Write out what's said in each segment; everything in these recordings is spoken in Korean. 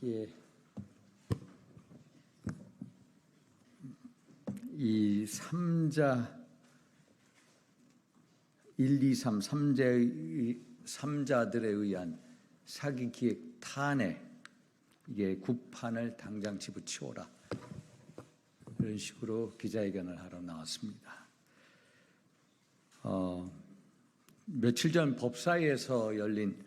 예. 이 3자 1, 2, 3, 3자들에 의한 사기 기획 탄핵, 이게 구판을 당장 집어치워라, 이런 식으로 기자회견을 하러 나왔습니다. 며칠 전 법사위에서 열린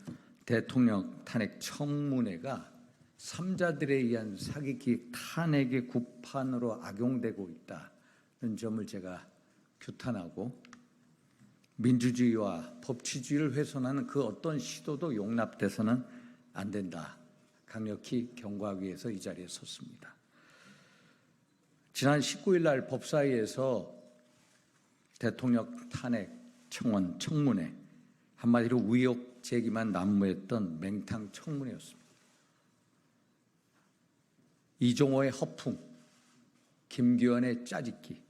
대통령 탄핵 청문회가 3자들에 의한 사기 기획 탄핵의 구판으로 악용되고 있다는 점을 제가 규탄하고, 민주주의와 법치주의를 훼손하는 그 어떤 시도도 용납돼서는 안 된다, 강력히 경고하기 위해서 이 자리에 섰습니다. 지난 19일 날 법사위에서 대통령 탄핵 청원 청문회, 한마디로 의혹 제기만 난무했던 맹탕 청문회였습니다. 이종호의 허풍, 김기현의 짜집기,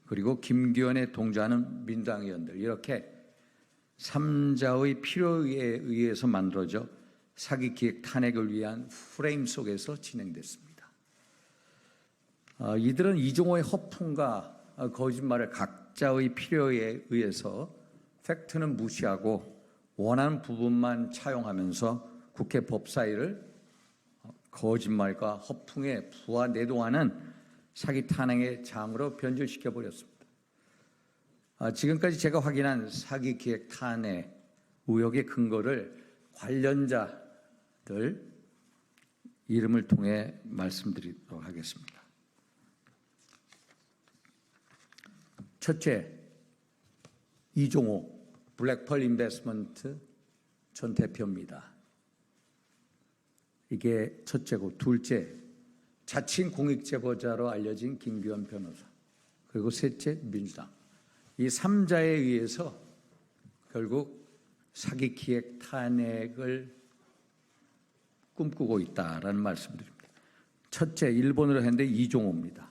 그리고 김기현에 동조하는 민주당 의원들, 이렇게 3자의 필요에 의해서 만들어져 사기 기획 탄핵을 위한 프레임 속에서 진행됐습니다. 이들은 이종호의 허풍과 거짓말을 각자의 필요에 의해서 팩트는 무시하고 원하는 부분만 차용하면서 국회 법사위를 거짓말과 허풍에 부하내동하는 사기 탄핵의 장으로 변질시켜버렸습니다. 지금까지 제가 확인한 사기 기획 탄핵 의혹의 근거를 관련자들 이름을 통해 말씀드리도록 하겠습니다. 첫째, 이종호 블랙펄 인베스트먼트 전 대표입니다. 이게 첫째고, 둘째, 자칭 공익제보자로 알려진 김기현 변호사, 그리고 셋째, 민주당. 이 3자에 의해서 결국 사기 기획 탄핵을 꿈꾸고 있다라는 말씀드립니다. 첫째, 일본어로 했는데 이종호입니다.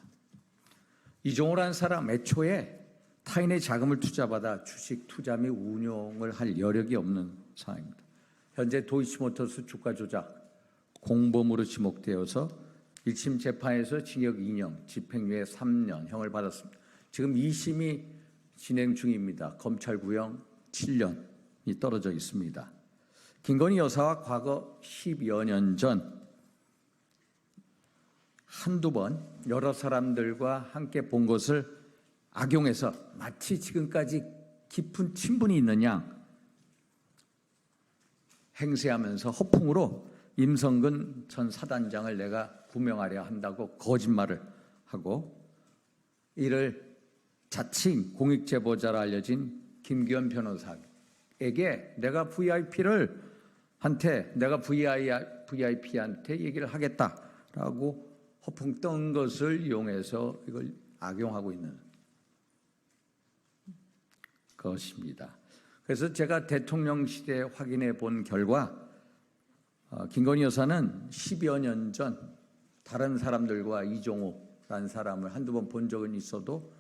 이종호라는 사람, 애초에 타인의 자금을 투자받아 주식 투자 및 운용을 할 여력이 없는 사람입니다. 현재 도이치모터스 주가 조작 공범으로 지목되어서 1심 재판에서 징역 2년, 집행유예 3년 형을 받았습니다. 지금 2심이 진행 중입니다. 검찰 구형 7년이 떨어져 있습니다. 김건희 여사와 과거 10여 년 전 한두 번 여러 사람들과 함께 본 것을 악용해서 마치 지금까지 깊은 친분이 있는 양 행세하면서 허풍으로 임성근 전 사단장을 내가 구명하려 한다고 거짓말을 하고, 이를 자칭 공익제보자로 알려진 김기현 변호사에게 내가 VIP한테 얘기를 하겠다라고 허풍 떤 것을 이용해서 이걸 악용하고 있는 것입니다. 그래서 제가 대통령실에 확인해 본 결과, 김건희 여사는 10여 년 전 다른 사람들과 이종호라는 사람을 한두 번 본 적은 있어도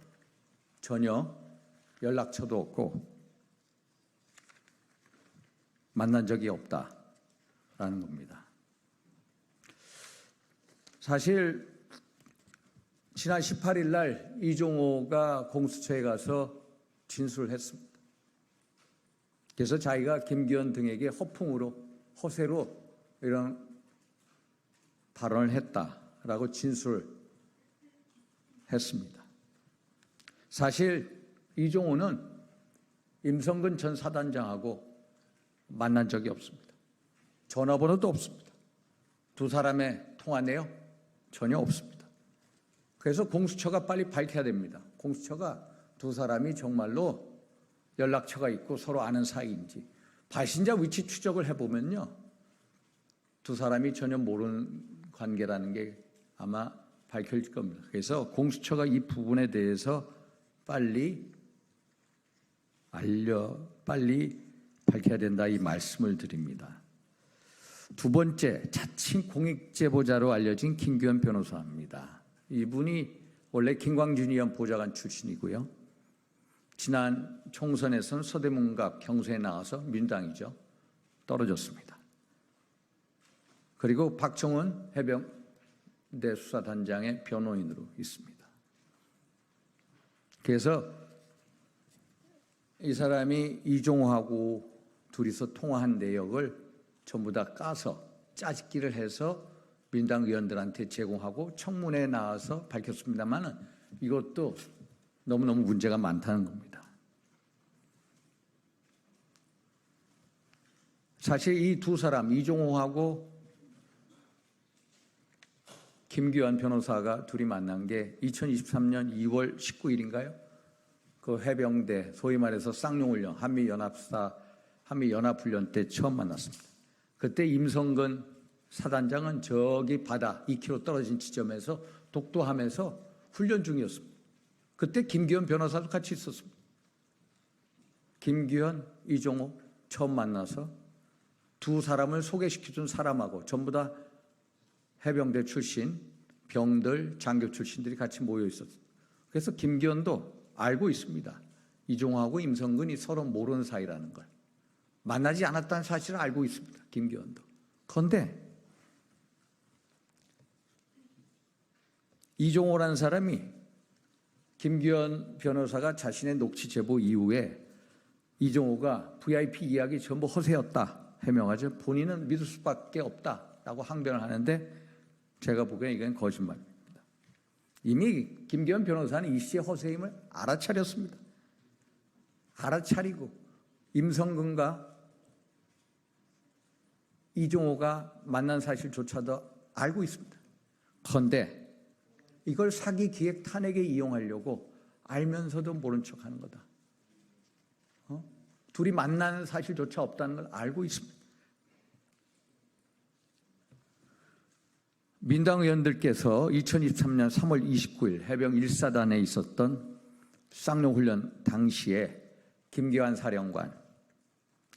전혀 연락처도 없고 만난 적이 없다라는 겁니다. 사실 지난 18일 날 이종호가 공수처에 가서 진술을 했습니다. 그래서 자기가 김기현 등에게 허풍으로, 허세로 이런 발언을 했다라고 진술했습니다. 사실 이종호는 임성근 전 사단장하고 만난 적이 없습니다. 전화번호도 없습니다. 두 사람의 통화 내용 전혀 없습니다. 그래서 공수처가 빨리 밝혀야 됩니다. 공수처가 두 사람이 정말로 연락처가 있고 서로 아는 사이인지, 발신자 위치 추적을 해보면요, 두 사람이 전혀 모르는 관계라는 게 아마 밝혀질 겁니다. 그래서 공수처가 이 부분에 대해서 빨리 밝혀야 된다, 이 말씀을 드립니다. 두 번째, 자칭 공익제보자로 알려진 김기현 변호사입니다. 이분이 원래 김광준 의원 보좌관 출신이고요. 지난 총선에서는 서대문갑 경선에 나와서 민주당이죠, 떨어졌습니다. 그리고 박정훈 해병대 수사단장의 변호인으로 있습니다. 그래서 이 사람이 이종호하고 둘이서 통화한 내역을 전부 다 까서 짜집기를 해서 민당 의원들한테 제공하고 청문회에 나와서 밝혔습니다만은 이것도 너무너무 문제가 많다는 겁니다. 사실 이 두 사람, 이종호하고 김규현 변호사가 둘이 만난 게 2023년 2월 19일인가요? 그 해병대, 소위 말해서 쌍용훈련, 한미연합훈련 때 처음 만났습니다. 그때 임성근 사단장은 저기 바다 2km 떨어진 지점에서 독도함에서 훈련 중이었습니다. 그때 김규현 변호사도 같이 있었습니다. 김규현, 이종호 처음 만나서 두 사람을 소개시켜준 사람하고 전부 다 해병대 출신, 병들, 장교 출신들이 같이 모여 있었어요. 그래서 김규현도 알고 있습니다. 이종호하고 임성근이 서로 모르는 사이라는 걸. 만나지 않았다는 사실을 알고 있습니다. 김규현도. 그런데 이종호라는 사람이 김규현 변호사가 자신의 녹취 제보 이후에 이종호가 VIP 이야기 전부 허세였다 해명하죠. 본인은 믿을 수밖에 없다라고 항변을 하는데 제가 보기엔 이건 거짓말입니다. 이미 김규현 변호사는 이 씨의 허세임을 알아차렸습니다. 알아차리고 임성근과 이종호가 만난 사실조차도 알고 있습니다. 그런데 이걸 사기 기획 탄핵에 이용하려고 알면서도 모른 척하는 거다. 둘이 만나는 사실조차 없다는 걸 알고 있습니다. 민당 의원들께서 2023년 3월 29일 해병 1사단에 있었던 쌍용훈련 당시에 김기환 사령관,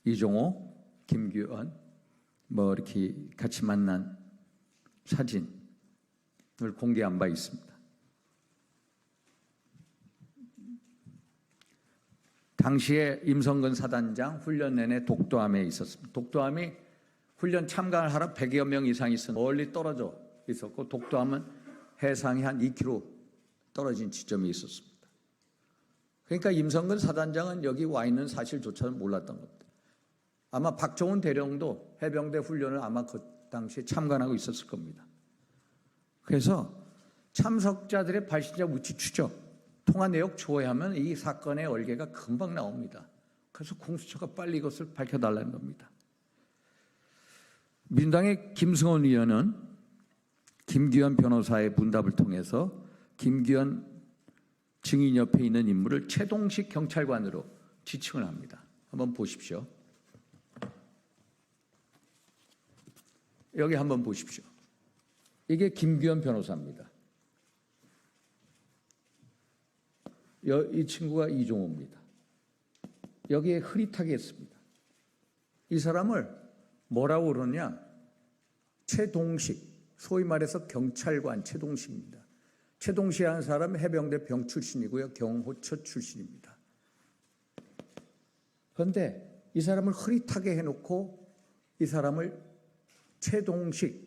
이종호, 김규현 이렇게 같이 만난 사진을 공개한 바 있습니다. 당시에 임성근 사단장 훈련 내내 독도함에 있었습니다. 독도함이 훈련 참가를 하러 100여 명 이상 있었는데 멀리 떨어져 있었고 독도함은 해상이 한 2km 떨어진 지점에 있었습니다. 그러니까 임성근 사단장은 여기 와 있는 사실조차도 몰랐던 겁니다. 아마 박정훈 대령도 해병대 훈련을 아마 그 당시에 참관하고 있었을 겁니다. 그래서 참석자들의 발신자 무치 추적, 통화 내역 조회하면 이 사건의 얼개가 금방 나옵니다. 그래서 공수처가 빨리 이것을 밝혀달라는 겁니다. 민당의 김승원 의원은 김규현 변호사의 문답을 통해서 김규현 증인 옆에 있는 인물을 최동식 경찰관으로 지칭을 합니다. 한번 보십시오. 여기 한번 보십시오. 이게 김규현 변호사입니다. 이 친구가 이종호입니다. 여기에 흐릿하게 했습니다. 이 사람을 뭐라고 그러냐? 최동식, 소위 말해서 경찰관 최동식입니다. 최동식이라는 사람은 해병대 병 출신이고요. 경호처 출신입니다. 그런데 이 사람을 흐릿하게 해놓고 이 사람을 최동식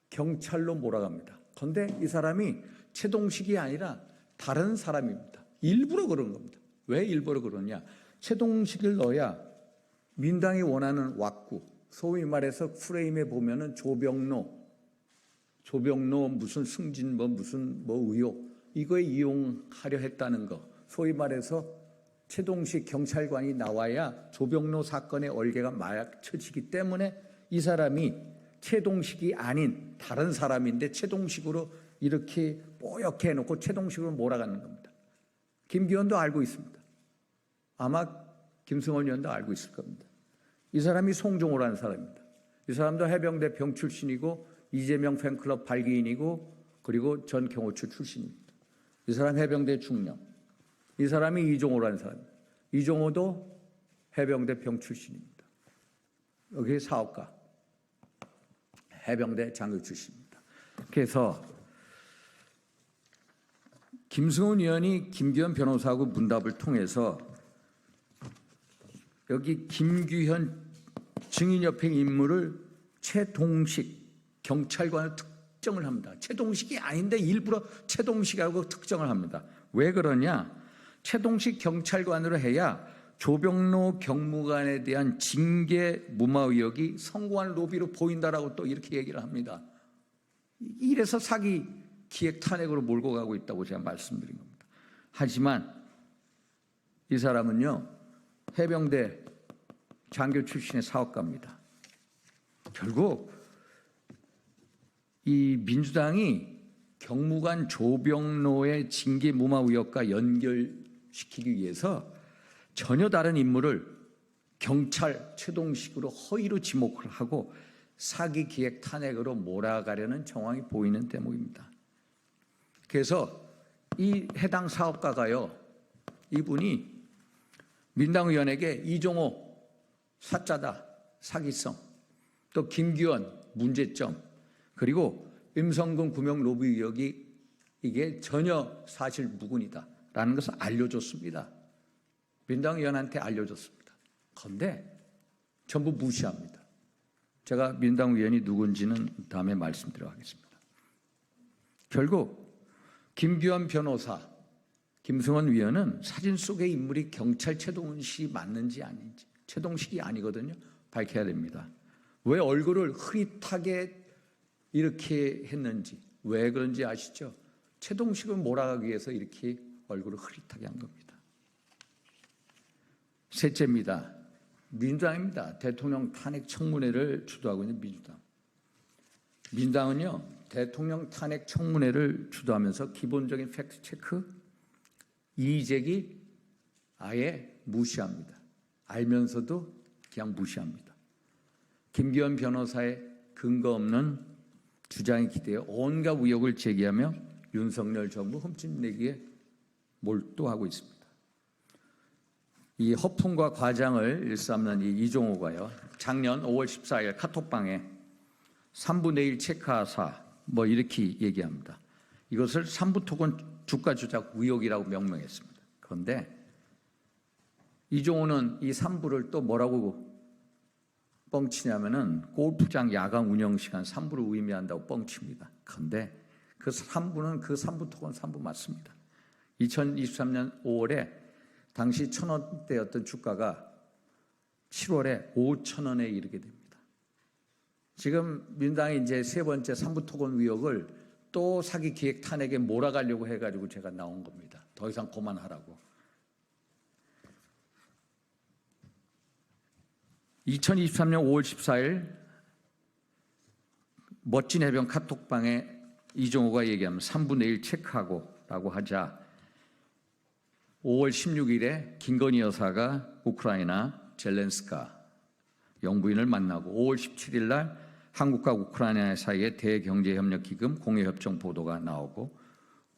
경찰로 몰아갑니다. 그런데 이 사람이 최동식이 아니라 다른 사람입니다. 일부러 그런 겁니다. 왜 일부러 그러냐? 최동식을 넣어야 민당이 원하는 왁구, 소위 말해서 프레임에 보면은 조병로 무슨 승진 무슨 의혹 이거에 이용하려 했다는 거. 소위 말해서 최동식 경찰관이 나와야 조병로 사건의 얼개가 마약 쳐지기 때문에 이 사람이 최동식이 아닌 다른 사람인데 최동식으로 이렇게 뽀얗게 해놓고 최동식으로 몰아가는 겁니다. 김기현도 알고 있습니다. 아마 김승원 의원도 알고 있을 겁니다. 이 사람이 송종호라는 사람입니다. 이 사람도 해병대 병 출신이고 이재명 팬클럽 발기인이고 그리고 전 경호처 출신입니다. 이 사람 해병대 중령. 이 사람이 이종호라는 사람입니다. 이종호도 해병대 병 출신입니다. 여기 사업가. 해병대 장교 출신입니다. 그래서 김승훈 의원이 김규현 변호사하고 문답을 통해서 여기 김규현 증인 옆에 인물을 최동식 경찰관을 특정을 합니다. 최동식이 아닌데 일부러 최동식이라고 특정을 합니다. 왜 그러냐? 최동식 경찰관으로 해야 조병로 경무관에 대한 징계 무마 의혹이 성공한 로비로 보인다라고 또 이렇게 얘기를 합니다. 이래서 사기 기획 탄핵으로 몰고 가고 있다고 제가 말씀드린 겁니다. 하지만 이 사람은요, 해병대 장교 출신의 사업가입니다. 결국 이 민주당이 경무관 조병로의 징계 무마 의혹과 연결시키기 위해서 전혀 다른 인물을 경찰 최동식으로 허위로 지목을 하고 사기 기획 탄핵으로 몰아가려는 정황이 보이는 대목입니다. 그래서 이 해당 사업가가요, 이분이 민당의원에게 이종호 사짜다, 사기성, 또 김기현 문제점, 그리고 임성근 구명 로비 의혹이 이게 전혀 사실 무근이다라는 것을 알려줬습니다. 민당의원한테 알려줬습니다. 그런데 전부 무시합니다. 제가 민당의원이 누군지는 다음에 말씀드리겠습니다. 결국 김규현 변호사, 김승원 위원은 사진 속의 인물이 경찰 최동식이 맞는지 아닌지, 최동식이 아니거든요. 밝혀야 됩니다. 왜 얼굴을 흐릿하게 이렇게 했는지, 왜 그런지 아시죠? 최동식을 몰아가기 위해서 이렇게 얼굴을 흐릿하게 한 겁니다. 셋째입니다. 민주당입니다. 대통령 탄핵 청문회를 주도하고 있는 민주당. 민주당은요, 대통령 탄핵 청문회를 주도하면서 기본적인 팩트 체크, 이의제기 아예 무시합니다. 알면서도 그냥 무시합니다. 김기현 변호사의 근거 없는 주장에 기대어 온갖 의혹을 제기하며 윤석열 정부 흠집내기에 몰두하고 있습니다. 이 허풍과 과장을 일삼는 이 이종호가요, 작년 5월 14일 카톡방에 3부 내일 체크하사 뭐 이렇게 얘기합니다. 이것을 3부 토건 주가 조작 의혹이라고 명명했습니다. 그런데 이종호는 이 3부를 또 뭐라고 뻥치냐면은 골프장 야간 운영 시간 3부를 의미한다고 뻥칩니다. 그런데 그 3부는 그 3부 토건 3부 맞습니다. 2023년 5월에 당시 1,000원대였던 주가가 7월에 5,000원에 이르게 됩니다. 지금 민당이 이제 세 번째 3부 토건 의혹을 또 사기 기획 탄핵에 몰아가려고 해가지고 제가 나온 겁니다. 더 이상 그만하라고. 2023년 5월 14일 멋진 해병 카톡방에 이종호가 얘기하면 3부 내일 체크하고 라고 하자 5월 16일에 김건희 여사가 우크라이나 젤렌스카 영부인을 만나고 5월 17일 날 한국과 우크라이나 사이의 대경제협력기금 공여협정 보도가 나오고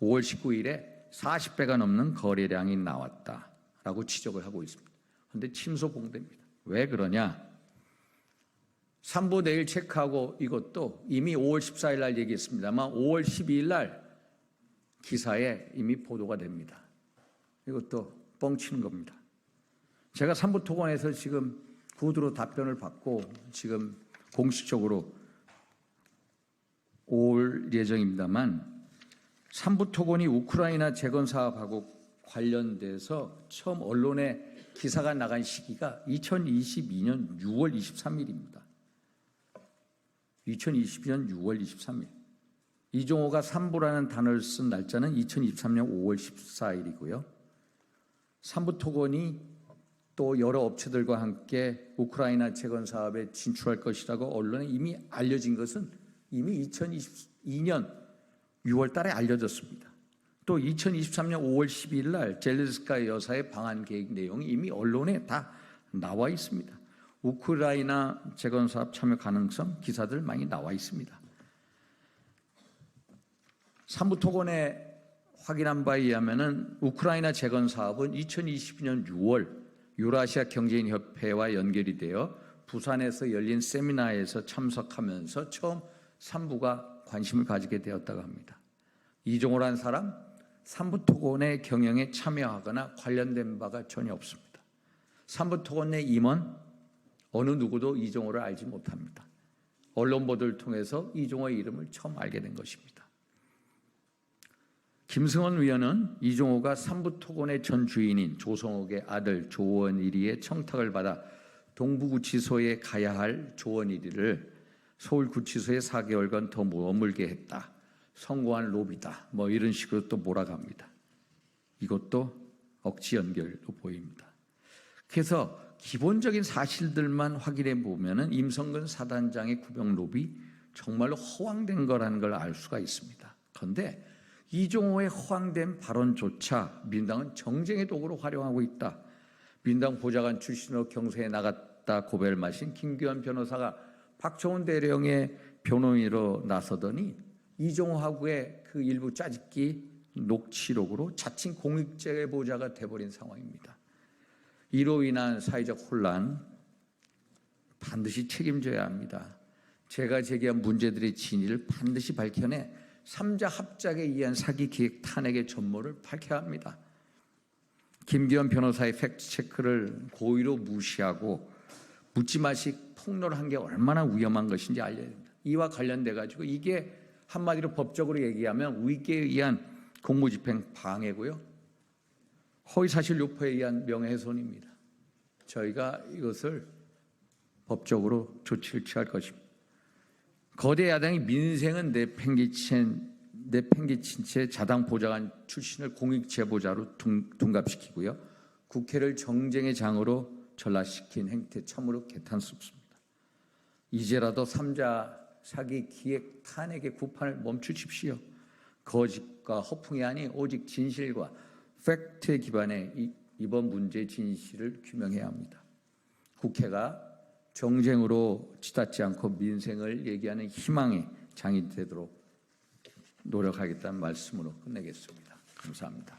5월 19일에 40배가 넘는 거래량이 나왔다라고 지적을 하고 있습니다. 그런데 침소봉대입니다. 왜 그러냐? 3부 내일 체크하고 이것도 이미 5월 14일 날 얘기했습니다만 5월 12일 날 기사에 이미 보도가 됩니다. 이것도 뻥치는 겁니다. 제가 3부 토건에서 지금 구두로 답변을 받고 지금 공식적으로 올 예정입니다만 3부 토건이 우크라이나 재건 사업하고 관련돼서 처음 언론에 기사가 나간 시기가 2022년 6월 23일입니다. 2022년 6월 23일. 이종호가 3부라는 단어를 쓴 날짜는 2023년 5월 14일이고요. 3부 토건이 또 여러 업체들과 함께 우크라이나 재건 사업에 진출할 것이라고 언론에 이미 알려진 것은 이미 2022년 6월 달에 알려졌습니다. 또 2023년 5월 12일 날 젤렌스카 여사의 방한 계획 내용이 이미 언론에 다 나와 있습니다. 우크라이나 재건 사업 참여 가능성 기사들 많이 나와 있습니다. 3부 토건에 확인한 바에 의하면은 우크라이나 재건 사업은 2022년 6월 유라시아 경제인협회와 연결이 되어 부산에서 열린 세미나에서 참석하면서 처음 3부가 관심을 가지게 되었다고 합니다. 이종호라는 사람 3부 토건의 경영에 참여하거나 관련된 바가 전혀 없습니다. 3부 토건 내 임원 어느 누구도 이종호를 알지 못합니다. 언론 보도를 통해서 이종호의 이름을 처음 알게 된 것입니다. 김승원 위원은 이종호가 삼부토건의 전 주인인 조성옥의 아들 조원일이의 청탁을 받아 동부구치소에 가야 할 조원일이를 서울구치소에 4개월간 더 머물게 했다. 성공한 로비다. 뭐 이런 식으로 또 몰아갑니다. 이것도 억지 연결로 보입니다. 그래서 기본적인 사실들만 확인해 보면은 임성근 사단장의 구병 로비 정말로 허황된 거라는 걸 알 수가 있습니다. 그런데 이종호의 허황된 발언조차 민당은 정쟁의 도구로 활용하고 있다. 민당 보좌관 출신으로 경선에 나갔다 고배를 마신 김규현 변호사가 박정훈 대령의 변호인으로 나서더니 이종호하고의 그 일부 짜집기 녹취록으로 자칭 공익제보자가 돼버린 상황입니다. 이로 인한 사회적 혼란 반드시 책임져야 합니다. 제가 제기한 문제들의 진위를 반드시 밝혀내 3자 합작에 의한 사기 기획 탄핵의 전모를 밝혀야 합니다. 김기현 변호사의 팩트체크를 고의로 무시하고 묻지마식 폭로를 한 게 얼마나 위험한 것인지 알려야 됩니다. 이와 관련돼 가지고 이게 한마디로 법적으로 얘기하면 위계에 의한 공무집행 방해고요. 허위사실 유포에 의한 명예훼손입니다. 저희가 이것을 법적으로 조치를 취할 것입니다. 거대 야당이 민생은 내팽개친 채 자당 보좌관 출신을 공익제보자로 둔갑시키고요. 국회를 정쟁의 장으로 전락시킨 행태 참으로 개탄스럽습니다. 이제라도 3자 사기 기획 탄핵의 구판을 멈추십시오. 거짓과 허풍이 아닌 오직 진실과 팩트에 기반해 이번 문제의 진실을 규명해야 합니다. 국회가 정쟁으로 치닫지 않고 민생을 얘기하는 희망의 장이 되도록 노력하겠다는 말씀으로 끝내겠습니다. 감사합니다.